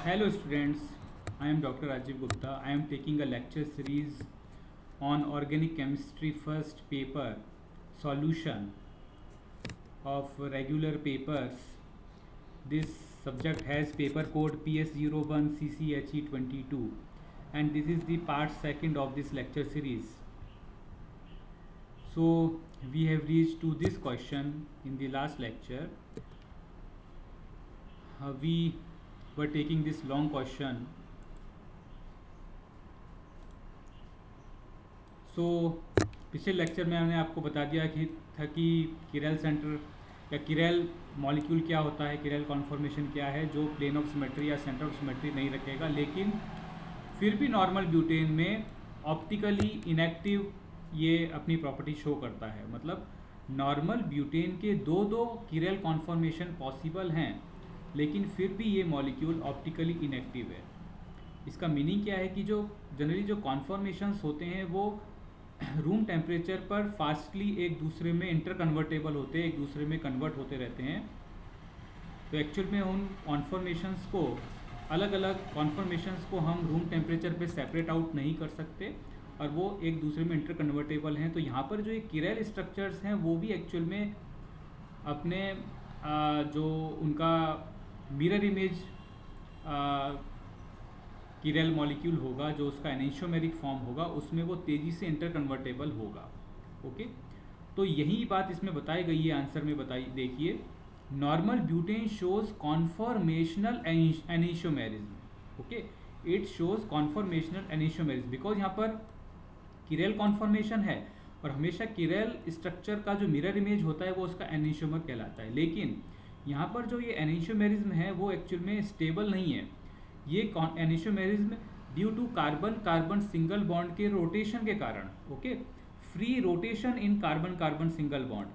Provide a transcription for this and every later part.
Hello students, I am Dr. Rajiv Gupta. I am taking a lecture series on organic chemistry first paper solution of regular papers. This subject has paper code PS01 CCHE22 and this is the part second of this lecture series. So we have reached to this question in the last lecture. We were taking this long question. सो पिछले lecture में हमने आपको बता दिया कि chiral centre या chiral molecule क्या होता है, किरेल कॉन्फॉर्मेशन क्या है जो प्लेन ऑफ सिमेट्री या सेंटर ऑफ सिमेट्री नहीं रखेगा, लेकिन फिर भी नॉर्मल ब्यूटेन में ऑप्टिकली इनएक्टिव ये अपनी प्रॉपर्टी शो करता है। मतलब नॉर्मल ब्यूटेन के दो किरेल कॉन्फॉर्मेशन पॉसिबल हैं, लेकिन फिर भी ये मॉलिक्यूल ऑप्टिकली इनएक्टिव है। इसका मीनिंग क्या है कि जो जनरली जो कॉन्फॉर्मेशंस होते हैं वो रूम टेम्परेचर पर फास्टली एक दूसरे में इंटर कन्वर्टेबल होते हैं, एक दूसरे में कन्वर्ट होते रहते हैं। तो एक्चुअल में उन कॉन्फॉर्मेशंस को अलग अलग कॉन्फॉर्मेशंस को हम रूम टेम्परेचर पे सेपरेट आउट नहीं कर सकते और वो एक दूसरे में इंटर कन्वर्टेबल हैं। तो यहाँ पर जो ये किरेल स्ट्रक्चर्स हैं वो भी एक्चुअल में अपने जो उनका मिरर इमेज किरेल मॉलिक्यूल होगा, जो उसका एनिशोमेरिक फॉर्म होगा, उसमें वो तेज़ी से इंटर कन्वर्टेबल होगा। ओके, तो यही बात इसमें बताई गई है, आंसर में बताई। देखिए, normal butane shows conformational enantiomerism. Okay, it shows conformational enantiomerism because यहाँ पर किरेल कॉन्फॉर्मेशन है और हमेशा किरेल स्ट्रक्चर का जो मिरर इमेज होता है वो उसका एनिशोमर कहलाता है। लेकिन यहाँ पर जो ये एनिशोमेरिज्म है वो एक्चुअल में स्टेबल नहीं है। ये enantiomerism due to carbon carbon single bond के रोटेशन के कारण, okay, free rotation in carbon carbon single bond,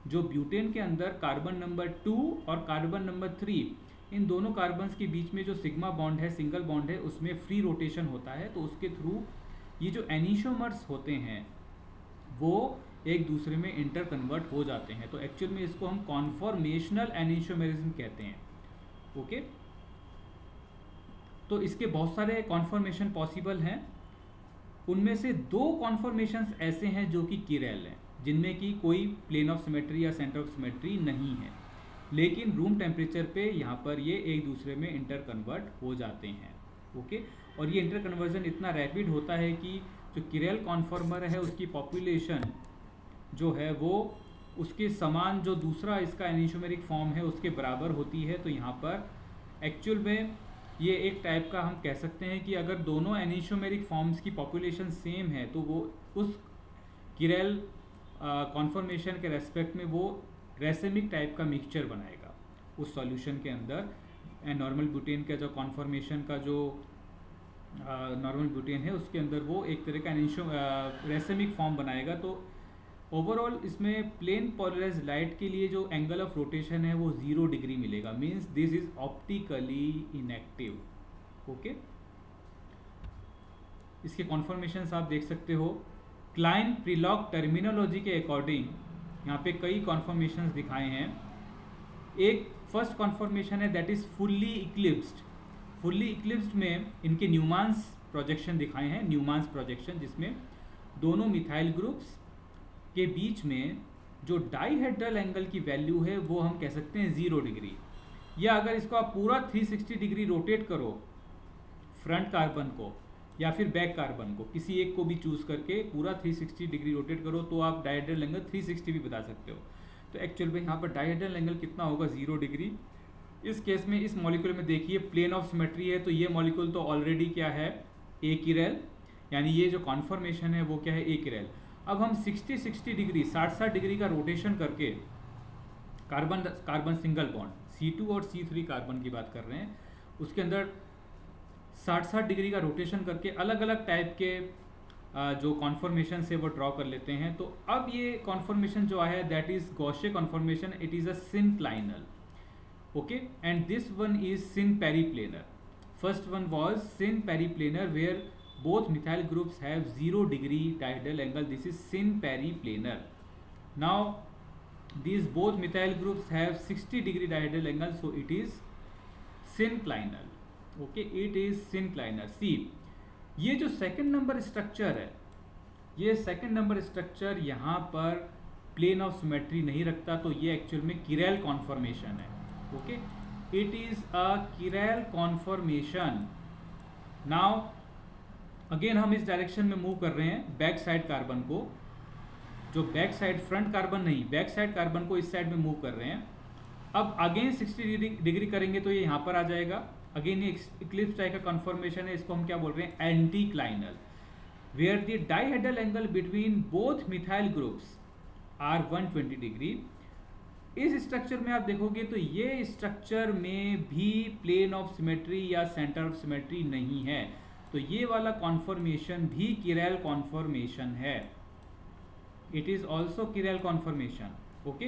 जो ब्यूटेन के अंदर कार्बन नंबर 2 और कार्बन नंबर 3 इन दोनों कार्बन्स के बीच में जो सिग्मा बॉन्ड है, सिंगल बॉन्ड है, उसमें फ्री रोटेशन होता है। तो उसके थ्रू ये जो एनिशोमर्स होते हैं वो एक दूसरे में इंटर कन्वर्ट हो जाते हैं। तो एक्चुअल में इसको हम कॉन्फॉर्मेशनल एनिशोमेरिज्म कहते हैं। ओके, तो इसके बहुत सारे कॉन्फॉर्मेशन पॉसिबल हैं। उनमें से 2 कॉन्फॉर्मेशंस ऐसे हैं जो कि किरेल हैं, जिनमें कि कोई प्लेन ऑफ सिमेट्री या सेंटर ऑफ सिमेट्री नहीं है, लेकिन रूम टेम्परेचर पे यहाँ पर ये एक दूसरे में इंटर कन्वर्ट हो जाते हैं। ओके, और ये इंटर कन्वर्जन इतना रैपिड होता है कि जो किरेल कॉन्फॉर्मर है उसकी पॉपुलेशन जो है वो उसके समान जो दूसरा इसका एनिशोमेरिक फॉर्म है उसके बराबर होती है। तो यहाँ पर एक्चुअल में ये एक टाइप का हम कह सकते हैं कि अगर दोनों एनिशोमेरिक फॉर्म्स की पॉपुलेशन सेम है तो वो उस किरेल कॉन्फॉर्मेशन के रेस्पेक्ट में वो रेसेमिक टाइप का मिक्सचर बनाएगा उस सॉल्यूशन के अंदर। नॉर्मल ब्यूटेन का जो कॉन्फॉर्मेशन का जो नॉर्मल ब्यूटेन है उसके अंदर वो एक तरह का रेसेमिक फॉर्म बनाएगा। तो ओवरऑल इसमें प्लेन पोलराइज्ड लाइट के लिए जो एंगल ऑफ रोटेशन है वो 0 डिग्री मिलेगा, means this is optically inactive. Okay, इसके कॉन्फॉर्मेशंस आप देख सकते हो। क्लाइन प्रीलॉक टर्मिनोलॉजी के अकॉर्डिंग यहाँ पे कई कॉन्फॉर्मेशंस दिखाए हैं। एक फर्स्ट कॉन्फॉर्मेशन है that is fully eclipsed. Fully eclipsed में इनके न्यूमांस प्रोजेक्शन दिखाए हैं, न्यूमांस प्रोजेक्शन, जिसमें दोनों मिथाइल ग्रुप्स के बीच में जो डाइहेड्रल एंगल की वैल्यू है वो हम कह सकते हैं 0 डिग्री। या अगर इसको आप पूरा 360 डिग्री रोटेट करो फ्रंट कार्बन को या फिर बैक कार्बन को, किसी एक को भी चूज करके पूरा 360 डिग्री रोटेट करो तो आप डाइहेड्रल एंगल 360 भी बता सकते हो। तो एक्चुअल में यहाँ पर डाइहेड्रल एंगल कितना होगा, 0 डिग्री। इस केस में इस मॉलिक्यूल में देखिए प्लेन ऑफ सिमेट्री है, तो ये मॉलिक्यूल तो ऑलरेडी क्या है, ए किरेल, यानी ये जो कॉन्फॉर्मेशन है वो क्या है, ए किरेल। अब हम 60 डिग्री 60 डिग्री का रोटेशन करके carbon carbon single bond C2 और C3 कार्बन की बात कर रहे हैं, उसके अंदर 60 डिग्री का रोटेशन करके अलग अलग टाइप के जो कॉन्फॉर्मेशन है वो ड्रॉ कर लेते हैं। तो अब ये कॉन्फॉर्मेशन जो आया है that is gauche conformation, it is a synclinal. Okay, and this one is syn periplanar. First one was syn periplanar where both methyl groups have 0 degree dihedral angle. This is syn periplanar. Now these both methyl groups have 60 degree dihedral angle, so it is synclinal. Okay, it is synclinal. See, ये जो second number structure है, ये second number structure यहाँ पर plane of symmetry नहीं रखता, तो ये एक्चुअल में किरेल कॉन्फॉर्मेशन है। Okay, it is a chiral conformation. Now again हम इस डायरेक्शन में मूव कर रहे हैं बैक साइड कार्बन को, जो बैक साइड, फ्रंट कार्बन नहीं, बैक साइड कार्बन को इस साइड में मूव कर रहे हैं। अब अगेन 60 डिग्री करेंगे तो ये यहाँ पर आ जाएगा। अगेन ये इक्लिप्स टाइप का कन्फर्मेशन है, इसको हम क्या बोल रहे हैं, anticlinal, where the dihedral angle between both methyl groups are 120 degree. इस स्ट्रक्चर में आप देखोगे तो ये स्ट्रक्चर में भी प्लेन ऑफ सिमेट्री या सेंटर ऑफ सिमेट्री नहीं है, तो ये वाला कॉन्फर्मेशन भी किरेल कॉन्फर्मेशन है। It is also chiral conformation. Okay,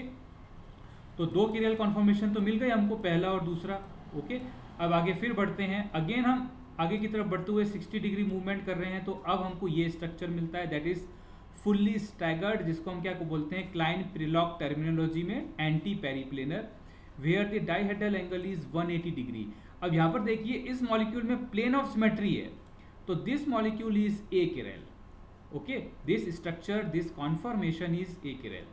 तो दो किरेल कॉन्फर्मेशन तो मिल गए हमको, पहला और दूसरा। ओके, अब आगे फिर बढ़ते हैं। अगेन हम आगे की तरफ बढ़ते हुए 60 डिग्री मूवमेंट कर रहे हैं, तो अब हमको ये स्ट्रक्चर मिलता है, दैट इज फुल्ली स्टैगर्ड, जिसको हम क्या को बोलते हैं, क्लाइन प्रिलॉक टर्मिनोलॉजी में anti periplanar, where the dihedral angle is 180 degree. अब यहाँ पर देखिए इस मॉलिक्यूल में प्लेन ऑफ सिमेट्री है, तो this molecule is a chiral. Okay, this structure, this conformation is a chiral.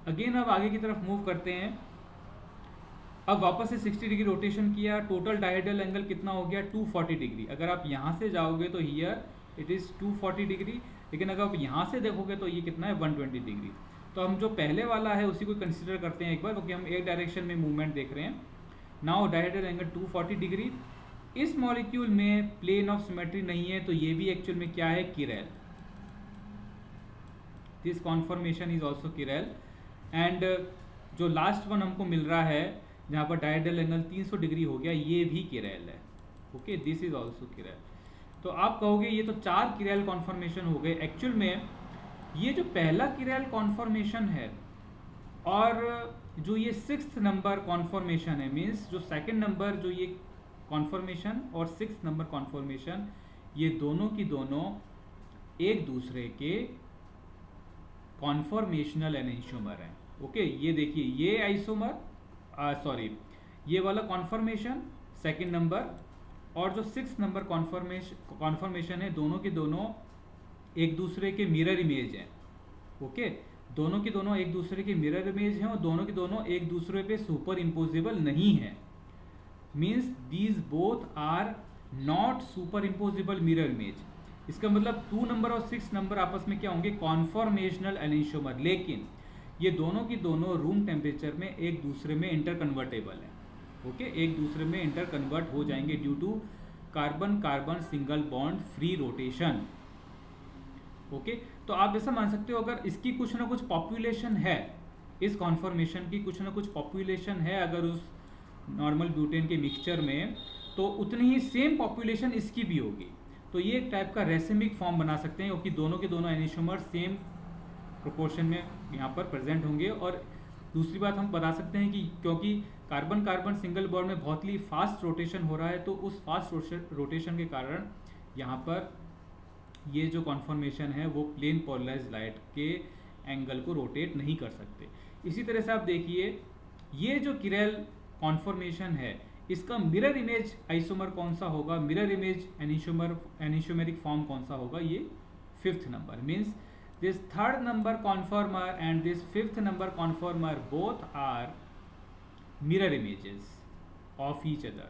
Again अब आगे की तरफ मूव करते हैं। अब वापस से 60 डिग्री रोटेशन किया, टोटल डाइहेड्रल एंगल कितना हो गया, 240 डिग्री। अगर आप यहाँ से जाओगे तो हियर इट इज़ 240 डिग्री, लेकिन अगर आप यहाँ से देखोगे तो ये कितना है, 120 डिग्री। तो हम जो पहले वाला है उसी को कंसिडर करते हैं एक बार, क्योंकि हम एक डायरेक्शन में मूवमेंट देख रहे हैं। Now dihedral angle 240 degree. इस मॉलिक्यूल में प्लेन ऑफ सिमेट्री नहीं है, तो ये भी एक्चुअल में क्या है, chiral. This conformation is also chiral. And जो लास्ट वन हमको मिल रहा है जहाँ पर डाइहेड्रल एंगल 300 डिग्री हो गया, ये भी किरेल है। Okay, this is also chiral. तो आप कहोगे ये तो 4 किरेल कॉन्फॉर्मेशन हो गए। एक्चुअल में ये जो पहला किरेल कॉन्फॉर्मेशन है और जो ये 6th नंबर कॉन्फॉर्मेशन है, मीन्स जो सेकंड नंबर जो ये कॉन्फॉर्मेशन और 6th नंबर कॉन्फॉर्मेशन, ये दोनों की दोनों एक दूसरे के कॉन्फॉर्मेशनल एनेंशियोमर हैं। ओके, ये देखिए ये आइसोमर, सॉरी ये वाला कॉन्फॉर्मेशन सेकंड नंबर और जो 6th नंबर कॉन्फॉर्मेशन है, दोनों के दोनों एक दूसरे के मिरर इमेज हैं। ओके, दोनों के दोनों एक दूसरे के मिरर इमेज हैं और दोनों के दोनों एक दूसरे पे सुपर इम्पोजिबल नहीं है। Means these both are not superimposable mirror image. इसका मतलब 2 नंबर और 6 नंबर आपस में क्या होंगे, कॉन्फॉर्मेशनल एनेंशियोमर, लेकिन ये दोनों की दोनों रूम टेम्परेचर में एक दूसरे में इंटर कन्वर्टेबल है। ओके, एक दूसरे में इंटर कन्वर्ट हो जाएंगे due to carbon carbon single bond free rotation. Okay, तो आप ऐसा मान सकते हो अगर इसकी कुछ ना कुछ पॉपुलेशन है, इस कॉन्फॉर्मेशन की कुछ ना कुछ पॉपुलेशन है अगर उस नॉर्मल ब्यूटेन के मिक्सचर में, तो उतनी ही सेम पॉपुलेशन इसकी भी होगी। तो ये एक टाइप का रेसिमिक फॉर्म बना सकते हैं, क्योंकि दोनों के दोनों एनिशोमर सेम प्रोपोर्शन में यहाँ पर प्रेजेंट होंगे। और दूसरी बात हम बता सकते हैं कि क्योंकि कार्बन कार्बन सिंगल बॉन्ड में बहुत ही फास्ट रोटेशन हो रहा है, तो उस फास्ट रोटेशन के कारण यहाँ पर ये जो कॉन्फॉर्मेशन है वो प्लेन पोलराइज्ड लाइट के एंगल को रोटेट नहीं कर सकते। इसी तरह से आप देखिए ये जो किरेल कॉन्फॉर्मेशन है, इसका मिरर इमेज आइसोमर कौन सा होगा, मिरर इमेज एनिशोमेरिक फॉर्म कौन सा होगा, ये 5th number. Means this 3rd number conformer and this 5th number conformer both are mirror images of each other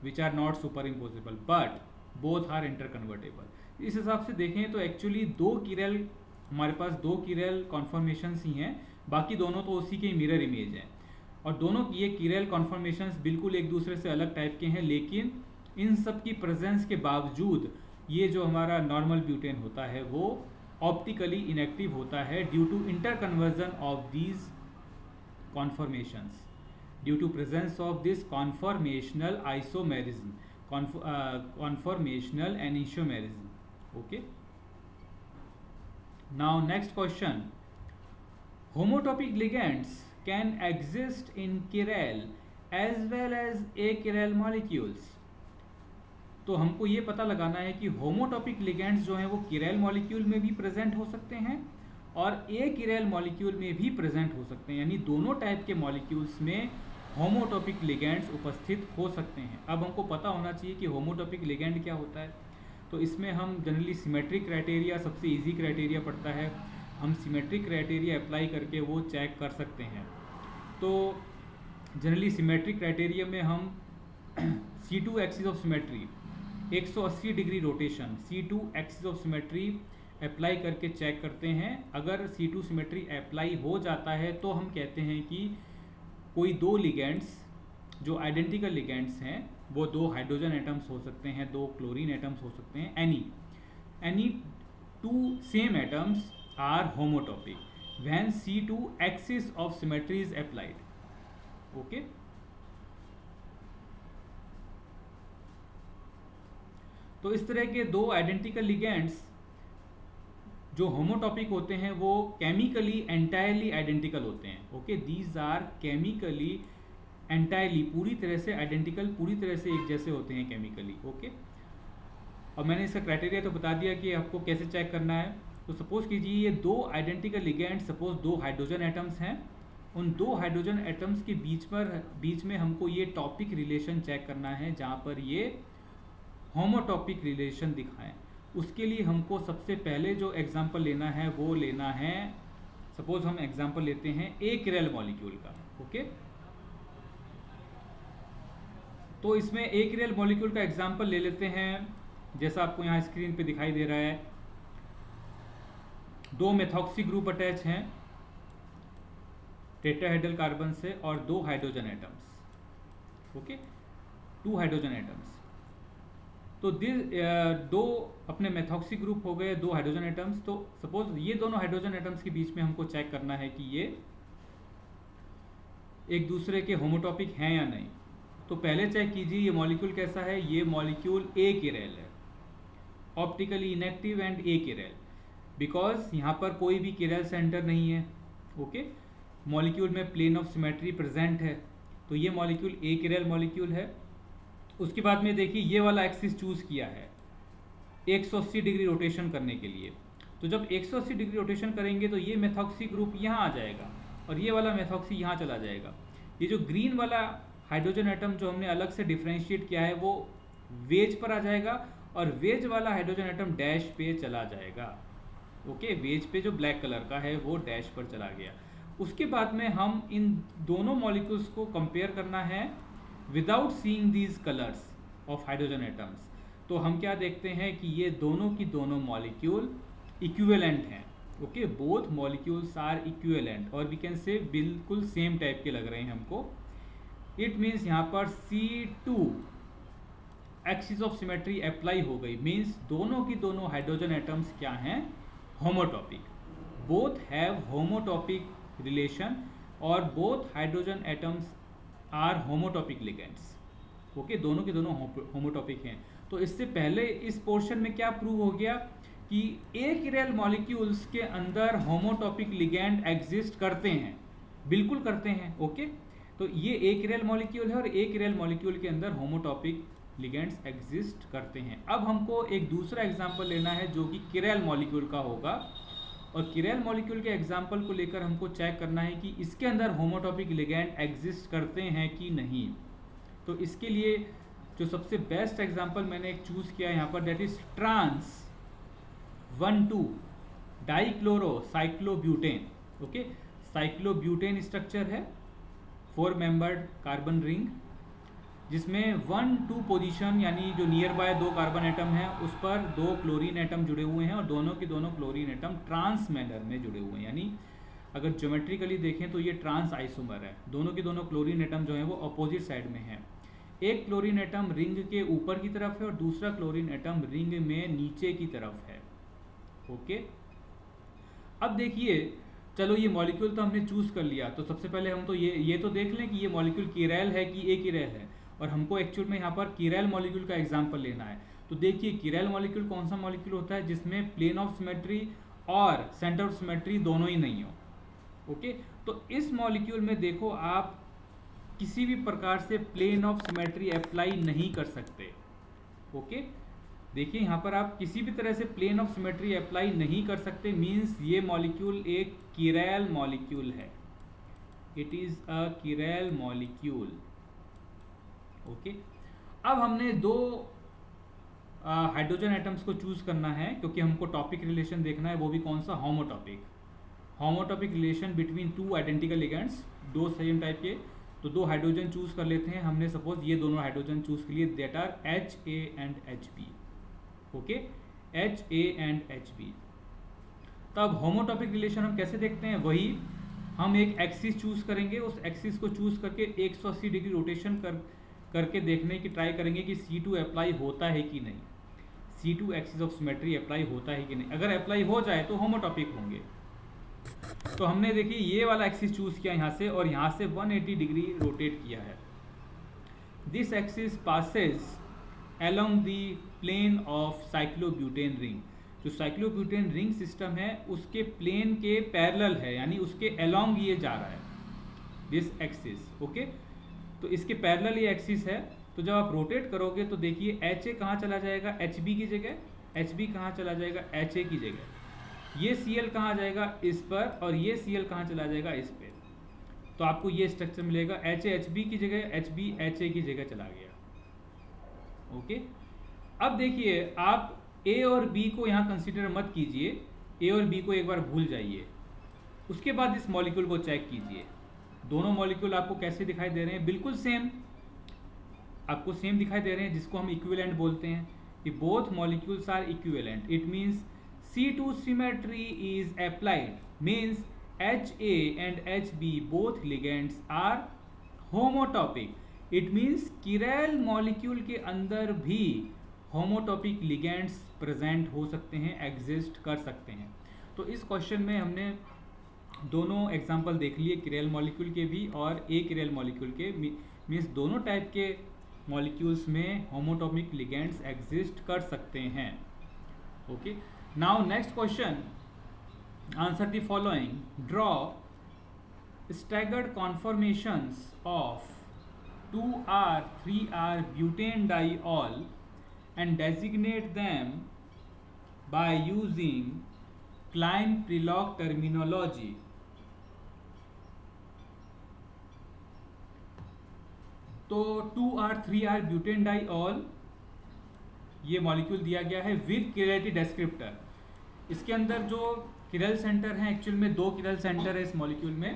which are not superimposable but both are interconvertible। इस हिसाब से देखें तो एक्चुअली हमारे पास दो किरेल कॉन्फॉर्मेशंस ही हैं, बाकी दोनों तो उसी के मिरर इमेज हैं। और दोनों ये किरेल कॉन्फॉर्मेशंस बिल्कुल एक दूसरे से अलग टाइप के हैं, लेकिन इन सब की प्रेजेंस के बावजूद ये जो हमारा नॉर्मल ब्यूटेन होता है वो ऑप्टिकली इनएक्टिव होता है due to interconversion of these conformations, due to presence of this conformational isomerism, conformational enantiomerism. Okay, now next question, homotopic ligands can exist in chiral as well as achiral molecules. तो हमको ये पता लगाना है कि होमोटॉपिक ligands जो हैं वो किरेल मॉलिक्यूल में भी प्रेजेंट हो सकते हैं और ए किरेल मॉलिक्यूल में भी प्रेजेंट हो सकते हैं, यानी दोनों टाइप के मॉलिक्यूल्स में होमोटॉपिक लिगेंड्स उपस्थित हो सकते हैं। अब हमको पता होना चाहिए कि होमोटॉपिक लिगेंड क्या होता है। तो इसमें हम जनरली सिमेट्रिक क्राइटेरिया सबसे इजी क्राइटेरिया पड़ता है, हम सिमेट्रिक क्राइटेरिया अप्लाई करके वो चेक कर सकते हैं। तो जनरली सिमेट्रिक क्राइटेरिया में हम C2 axis of symmetry 180 degree rotation C2 axis of symmetry apply करके चेक करते हैं। अगर C2 सिमेट्री अप्लाई हो जाता है तो हम कहते हैं कि कोई दो लिगेंड्स जो आइडेंटिकल लिगेंड्स हैं, वो दो हाइड्रोजन एटम्स हो सकते हैं, दो क्लोरीन एटम्स हो सकते हैं, any two same atoms are homotopic when C2 axis of symmetry is applied. Okay, तो इस तरह के दो आइडेंटिकल लिगेंड्स जो होमोटॉपिक होते हैं वो केमिकली एंटायरली आइडेंटिकल होते हैं। Okay, these are chemically entirely, पूरी तरह से आइडेंटिकल, पूरी तरह से एक जैसे होते हैं केमिकली। ओके, और मैंने इसका क्राइटेरिया तो बता दिया कि आपको कैसे चेक करना है। तो सपोज कीजिए ये दो आइडेंटिकल लिगेंड्स, सपोज दो हाइड्रोजन एटम्स हैं, उन दो हाइड्रोजन एटम्स के बीच में हमको ये टॉपिक रिलेशन चेक करना है जहाँ पर ये होमोटॉपिक रिलेशन दिखाएं। उसके लिए हमको सबसे पहले जो एग्जांपल लेना है वो लेना है, सपोज हम एग्जांपल लेते हैं एक किरल मॉलिक्यूल का। ओके, तो इसमें एक किरल मॉलिक्यूल का एग्जांपल ले लेते हैं, जैसा आपको यहाँ स्क्रीन पे दिखाई दे रहा है। दो मेथॉक्सी ग्रुप अटैच हैं टेट्राहेड्रल कार्बन से और दो hydrogen atoms. Okay, two hydrogen atoms. तो दो अपने मेथॉक्सी ग्रुप हो गए, दो हाइड्रोजन एटम्स। तो सपोज ये दोनों हाइड्रोजन एटम्स के बीच में हमको चेक करना है कि ये एक दूसरे के होमोटॉपिक हैं या नहीं। तो पहले चेक कीजिए ये मॉलिक्यूल कैसा है। ये मॉलिक्यूल ए किरल है, optically inactive and A किरल, because यहाँ पर कोई भी किरल सेंटर नहीं है। ओके, मॉलिक्यूल में प्लेन ऑफ सिमेट्री प्रेजेंट है, तो ये मॉलिक्यूल ए किरल मॉलिक्यूल है। उसके बाद में देखिए ये वाला एक्सिस चूज किया है 180 डिग्री रोटेशन करने के लिए। तो जब 180 डिग्री रोटेशन करेंगे तो ये मेथॉक्सी ग्रुप यहाँ आ जाएगा और ये वाला मेथॉक्सी यहाँ चला जाएगा। ये जो ग्रीन वाला हाइड्रोजन एटम जो हमने अलग से डिफ्रेंशिएट किया है वो वेज पर आ जाएगा और वेज वाला हाइड्रोजन एटम डैश पे चला जाएगा। ओके, वेज पे जो ब्लैक कलर का है वो डैश पर चला गया। उसके बाद में हम इन दोनों मॉलिक्यूल्स को कंपेयर करना है without seeing these colours of hydrogen atoms. तो हम क्या देखते हैं कि ये दोनों की दोनों मॉलिक्यूल इक्विवेलेंट हैं। Okay, both molecules are equivalent और वी कैन से बिल्कुल सेम टाइप के लग रहे हैं हमको। इट मीन्स यहाँ पर C2 axis of symmetry apply हो गई, मीन्स दोनों की दोनों हाइड्रोजन एटम्स क्या हैं, homotopic. Both have homotopic relation और both hydrogen atoms are homotopic ligands. Okay, दोनों के दोनों होमोटॉपिक हैं। तो इससे पहले इस पोर्शन में क्या प्रूव हो गया कि एक किरल मॉलिक्यूल्स के अंदर होमोटॉपिक लिगेंड एग्जिस्ट करते हैं, बिल्कुल करते हैं। ओके, तो ये एक किरल मॉलिक्यूल है और एक किरल मॉलिक्यूल के अंदर होमोटॉपिक लिगेंड्स एग्जिस्ट करते हैं। अब हमको एक दूसरा एग्जाम्पल लेना है जो कि किरल मॉलिक्यूल का होगा और किरल मॉलिक्यूल के एग्जाम्पल को लेकर हमको चेक करना है कि इसके अंदर होमोटॉपिक लिगेंड एग्जिस्ट करते हैं कि नहीं। तो इसके लिए जो सबसे बेस्ट एग्जाम्पल मैंने एक चूज़ किया यहाँ पर, that is trans 1,2 dichloro cyclobutane. Okay, cyclobutane structure है, 4 मेंबर्ड कार्बन रिंग, जिसमें 1,2 पोजीशन यानी जो नियर बाय दो कार्बन एटम है उस पर दो क्लोरीन एटम जुड़े हुए हैं और दोनों के दोनों क्लोरीन एटम ट्रांस मैनर में जुड़े हुए हैं। यानी अगर ज्योमेट्रिकली देखें तो ये ट्रांस आइसोमर है, दोनों के दोनों क्लोरीन एटम जो है वो अपोजिट साइड में है। एक क्लोरीन एटम रिंग के ऊपर की तरफ है और दूसरा क्लोरीन एटम रिंग में नीचे की तरफ है। ओके, अब देखिए, चलो ये मॉलिक्यूल तो हमने चूज कर लिया, तो सबसे पहले हम तो ये तो देख लें कि ये मॉलिक्यूल किरल है कि ए किरल है, और हमको एक्चुअल में यहाँ पर किरल मॉलिक्यूल का एग्जांपल लेना है। तो देखिए किरल मॉलिक्यूल कौन सा मॉलिक्यूल होता है जिसमें प्लेन ऑफ सिमेट्री और सेंटर ऑफ सिमेट्री दोनों ही नहीं हो। ओके, तो इस मॉलिक्यूल में देखो आप किसी भी प्रकार से प्लेन ऑफ सिमेट्री अप्लाई नहीं कर सकते। ओके, देखिए यहाँ पर आप किसी भी तरह से प्लेन ऑफ सिमेट्री अप्लाई नहीं कर सकते, मीन्स ये मॉलिक्यूल एक किरल मॉलिक्यूल है। It is a chiral molecule. Okay, अब हमने दो हाइड्रोजन एटम्स को चूज करना है क्योंकि हमको टॉपिक रिलेशन देखना है, वो भी कौन सा, homotopic. Homotopic relation between two identical ligands, दो सेम टाइप के। तो दो हाइड्रोजन चूज कर लेते हैं हमने, सपोज ये दोनों हाइड्रोजन चूज के लिए, that are HA and HB। Okay, HA and HB। तब होमोटॉपिक रिलेशन हम कैसे देखते हैं, वही हम एक एक्सिस चूज करेंगे, उस एक्सिस को चूज करके 180 डिग्री रोटेशन करके देखने की ट्राई करेंगे कि C2 अप्लाई होता है कि नहीं, C2 axis of symmetry apply होता है कि नहीं। अगर अप्लाई हो जाए तो होमोटॉपिक होंगे। तो हमने देखिए ये वाला एक्सिस चूज किया यहाँ से, और यहाँ से 180 डिग्री रोटेट किया है। This axis passes along the plane of cyclobutane ring. जो साइक्लोब्यूटेन रिंग सिस्टम है उसके प्लेन के पैरेलल है, यानी उसके अलोंग ये जा रहा है, दिस एक्सिस। ओके, तो इसके पैरेलल ये एक्सिस है। तो जब आप रोटेट करोगे तो देखिए HA कहाँ चला जाएगा, HB की जगह, HB कहाँ चला जाएगा, HA की जगह। ये Cl कहाँ जाएगा, इस पर, और ये Cl कहाँ चला जाएगा, इस पे। तो आपको ये स्ट्रक्चर मिलेगा, HA HB की जगह, HB HA की जगह चला गया। ओके, अब देखिए आप A और B को यहाँ कंसीडर मत कीजिए, A और B को एक बार भूल जाइए। उसके बाद इस मॉलिक्यूल को चेक कीजिए, दोनों मॉलिक्यूल आपको कैसे दिखाई दे रहे हैं, बिल्कुल सेम, आपको सेम दिखाई दे रहे हैं, जिसको हम इक्विवेलेंट बोलते हैं कि both molecules are equivalent. It means C2 symmetry is applied, means HA and HB both ligands are homotopic. It means chiral molecule के अंदर भी होमोटॉपिक लिगेंड्स प्रेजेंट हो सकते हैं, एग्जिस्ट कर सकते हैं। तो इस क्वेश्चन में हमने दोनों एग्जांपल देख लिए, किरैल मॉलिक्यूल के भी और ए किरैल मॉलिक्यूल के। मीन्स दोनों टाइप के मॉलिक्यूल्स में होमोटॉपिक लिगेंड्स एग्जिस्ट कर सकते हैं। Okay, now next question, answer the following. Draw staggered conformations of 2R 3R butane diol and designate them by using Klein-Prelog terminology. तो 2R 3R butane diol ये molecule दिया गया है with किरैलिटी डेस्क्रिप्टर। इसके अंदर जो किरल सेंटर है, एक्चुअल में दो किरल सेंटर है इस मॉलिक्यूल में,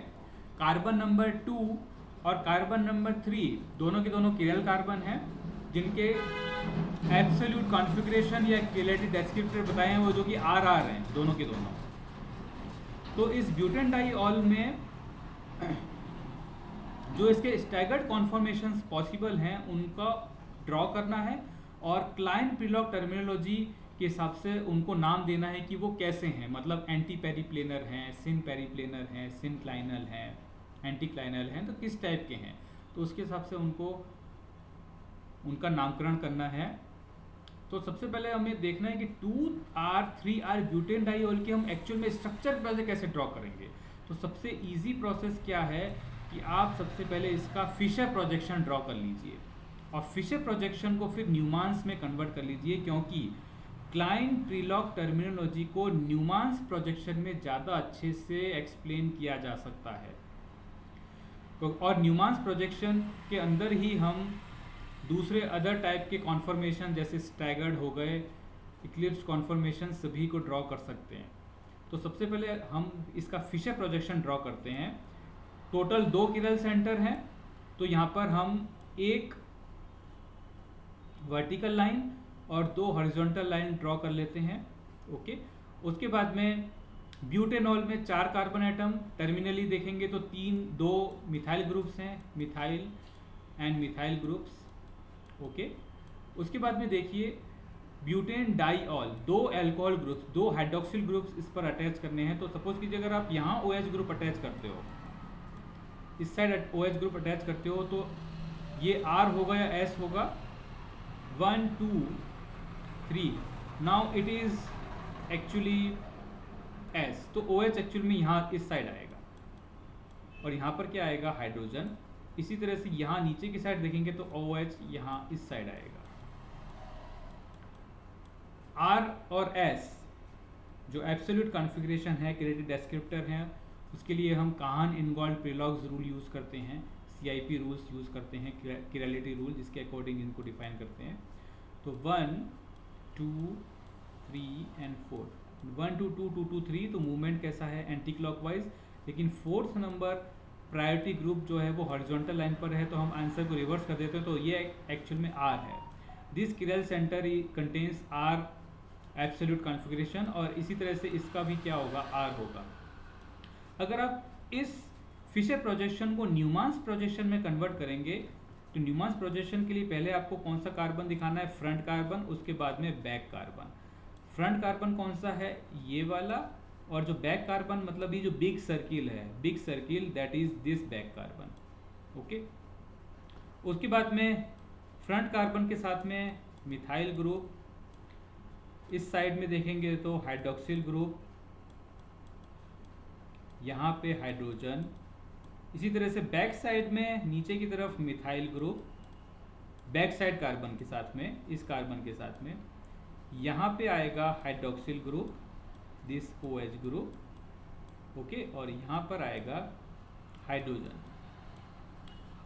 कार्बन नंबर 2 और कार्बन नंबर 3, दोनों के दोनों किरल कार्बन हैं, जिनके एब्सोल्यूट कॉन्फ़िगरेशन या किरैलिटी डेस्क्रिप्टर बताए हैं वो जो कि RR हैं, दोनों के दोनों। तो इस ब्यूटेन डाइऑल में जो इसके स्टैगर्ड कॉन्फॉर्मेशंस पॉसिबल हैं उनका ड्रॉ करना है, और क्लाइन प्रीलॉग टर्मिनोलॉजी के हिसाब से उनको नाम देना है कि वो कैसे हैं, मतलब एंटी पेरीप्लेनर हैं, सिन पेरीप्लेनर हैं, सिन क्लाइनल हैं, एंटी क्लाइनल हैं, तो किस टाइप के हैं, तो उसके हिसाब से उनको उनका नामकरण करना है। तो सबसे पहले हमें देखना है कि 2R 3R ब्यूटेन डाइऑल के हम एक्चुअल में स्ट्रक्चर पहले कैसे ड्रॉ करेंगे। तो सबसे इजी प्रोसेस क्या है कि आप सबसे पहले इसका फिशर प्रोजेक्शन ड्रॉ कर लीजिए, और फिशर प्रोजेक्शन को फिर न्यूमांस में कन्वर्ट कर लीजिए, क्योंकि क्लाइन प्रीलॉग टर्मिनोलॉजी को न्यूमांस प्रोजेक्शन में ज़्यादा अच्छे से एक्सप्लेन किया जा सकता है। और न्यूमांस प्रोजेक्शन के अंदर ही हम दूसरे अदर टाइप के कॉन्फॉर्मेशन जैसे स्टैगर्ड हो गए, इक्लिप्स कॉन्फॉर्मेशन सभी को ड्रॉ कर सकते हैं। तो सबसे पहले हम इसका फिशर प्रोजेक्शन ड्रॉ करते हैं। टोटल 2 किरल सेंटर हैं, तो यहाँ पर हम एक वर्टिकल लाइन और 2 हॉरिजॉन्टल लाइन ड्रॉ कर लेते हैं। ओके, उसके बाद में ब्यूटेनॉल में 4 कार्बन एटम, टर्मिनली देखेंगे तो 2 मिथाइल ग्रुप्स हैं, methyl and methyl groups. Okay, उसके बाद में देखिए butane diol, 2 alcohol groups, 2 hydroxyl groups इस पर अटैच करने हैं। तो सपोज कीजिए अगर आप यहाँ OH ग्रुप अटैच करते हो, इस साइड OH ग्रुप अटैच करते हो, तो ये R होगा या S होगा, 1 2 3। Now it is actually S, तो OH एक्चुअल में यहाँ इस साइड आएगा, और यहाँ पर क्या आएगा, हाइड्रोजन। इसी तरह से यहाँ नीचे की साइड देखेंगे तो OH यहाँ इस साइड आएगा। R और S जो एब्सोल्यूट कॉन्फ़िगरेशन है, किरैलिटी डेस्क्रिप्टर हैं, उसके लिए हम काहन इनगोल्ड प्रिलॉग्स रूल यूज़ करते हैं, CIP रूल्स यूज़ करते हैं, किरलिटी रूल, जिसके अकॉर्डिंग इनको डिफाइन करते हैं। तो 1 2 3 एंड 4, 1 2 2 2 2 3, तो मूवमेंट कैसा है, एंटी क्लॉकवाइज। लेकिन फोर्थ नंबर प्रायोरिटी ग्रुप जो है वो हॉरिजॉन्टल लाइन पर है, तो हम आंसर को रिवर्स कर देते हैं, तो ये एक्चुअल में R है। This किरल centre contains R absolute configuration, और इसी तरह से इसका भी क्या होगा, R होगा। अगर आप इस फिशर प्रोजेक्शन को न्यूमान्स प्रोजेक्शन में कन्वर्ट करेंगे, तो न्यूमान्स प्रोजेक्शन के लिए पहले आपको कौन सा कार्बन दिखाना है, फ्रंट कार्बन, उसके बाद में बैक कार्बन। फ्रंट कार्बन कौन सा है, ये वाला, और जो बैक कार्बन मतलब ये जो बिग सर्किल है, big circle, that is this back carbon. Okay, उसके बाद में फ्रंट कार्बन के साथ में मिथाइल ग्रुप, इस साइड में देखेंगे तो हाइड्रोक्सिल ग्रुप, यहाँ पे हाइड्रोजन, इसी तरह से बैक साइड में नीचे की तरफ methyl group, back side carbon के साथ में, इस कार्बन के साथ में यहाँ पे आएगा hydroxyl group, this OH group, okay, और यहाँ पर आएगा हाइड्रोजन।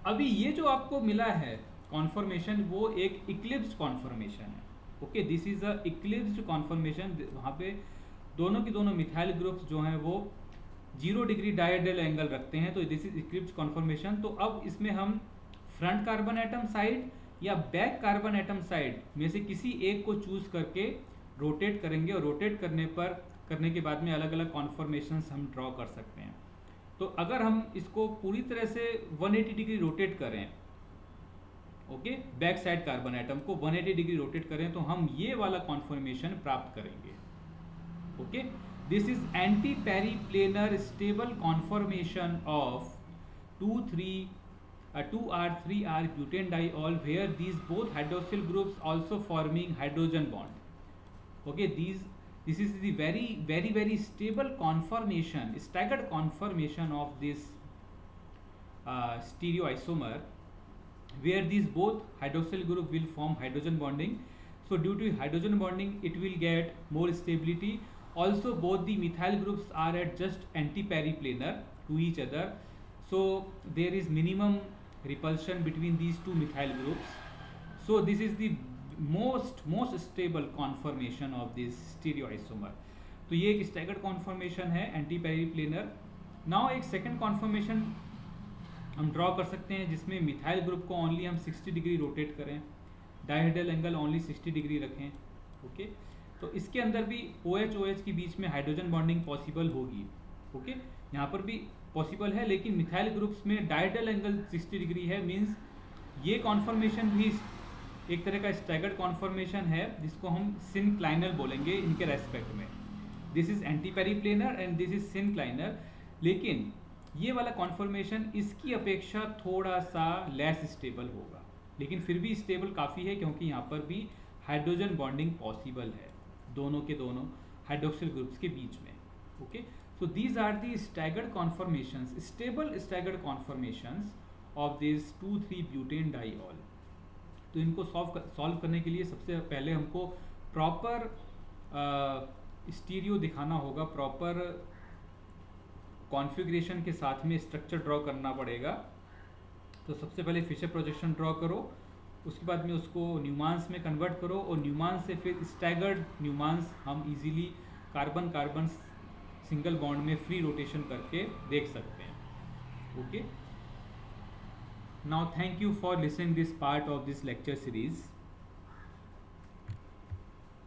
अभी ये जो आपको मिला है कॉन्फर्मेशन, वो एक इक्लिप्स्ड कॉन्फर्मेशन है। Okay, this is a eclipsed conformation. वहाँ पे दोनों की दोनों मिथाइल ग्रुप्स जो हैं वो 0 डिग्री डायहेड्रल एंगल रखते हैं, तो दिस इज इक्लिप्स्ड कॉन्फर्मेशन। तो अब इसमें हम फ्रंट कार्बन एटम साइड या बैक कार्बन एटम साइड में से किसी एक को चूज करके रोटेट करेंगे, और रोटेट करने के बाद में अलग अलग कॉन्फर्मेशंस हम ड्रॉ कर सकते हैं। तो अगर हम इसको पूरी तरह से 180 डिग्री रोटेट करें, okay, back side carbon atom को 180 डिग्री रोटेट करें, तो हम ये वाला कॉन्फर्मेशन प्राप्त करेंगे। Okay, this is anti periplanar stable conformation of 2R3R butane diol, where these both hydroxyl groups also forming hydrogen bond. Okay, this is the very stable conformation, staggered conformation of this stereoisomer, where these both hydroxyl group will form hydrogen bonding. So due to hydrogen bonding, it will get more stability. Also both the methyl groups are at just anti-periplanar to each other, so there is minimum repulsion between these two methyl groups. So this is the most stable conformation of this stereoisomer. तो ये एक staggered conformation है, anti periplanar. Now एक second conformation हम draw कर सकते हैं, जिसमें मिथाइल ग्रुप को ओनली हम 60 डिग्री रोटेट करें, डायहेड्रल एंगल ओनली 60 डिग्री रखें। ओके, तो इसके अंदर भी OH के बीच में हाइड्रोजन बॉन्डिंग पॉसिबल होगी। ओके, यहाँ पर भी पॉसिबल है, लेकिन मिथाइल ग्रुप्स में डायहेड्रल एंगल 60 डिग्री है, मीन्स ये कॉन्फर्मेशन भी एक तरह का स्टैगर्ड कॉन्फर्मेशन है, जिसको हम सिनक्लाइनर बोलेंगे इनके रेस्पेक्ट में। This is anti periplanar and this is synclinal. लेकिन ये वाला कॉन्फर्मेशन इसकी अपेक्षा थोड़ा सा लेस स्टेबल होगा, लेकिन फिर भी स्टेबल काफ़ी है, क्योंकि यहाँ पर भी हाइड्रोजन बॉन्डिंग पॉसिबल है दोनों के दोनों हाइड्रोक्सिल ग्रुप्स के बीच में। Okay, so these are the staggered conformations, stable staggered conformations of this 2,3-butane diol. तो इनको सॉल्व करने के लिए सबसे पहले हमको प्रॉपर स्टीरियो दिखाना होगा, प्रॉपर कॉन्फ़िगरेशन के साथ में स्ट्रक्चर ड्रॉ करना पड़ेगा। तो सबसे पहले फिशर प्रोजेक्शन ड्रॉ करो, उसके बाद में उसको न्यूमान्स में कन्वर्ट करो, और न्यूमान्स से फिर स्टैगर्ड न्यूमान्स हम easily carbon carbon single bond में फ्री रोटेशन करके देख सकते हैं। Okay, now thank you for listening this part of this lecture series.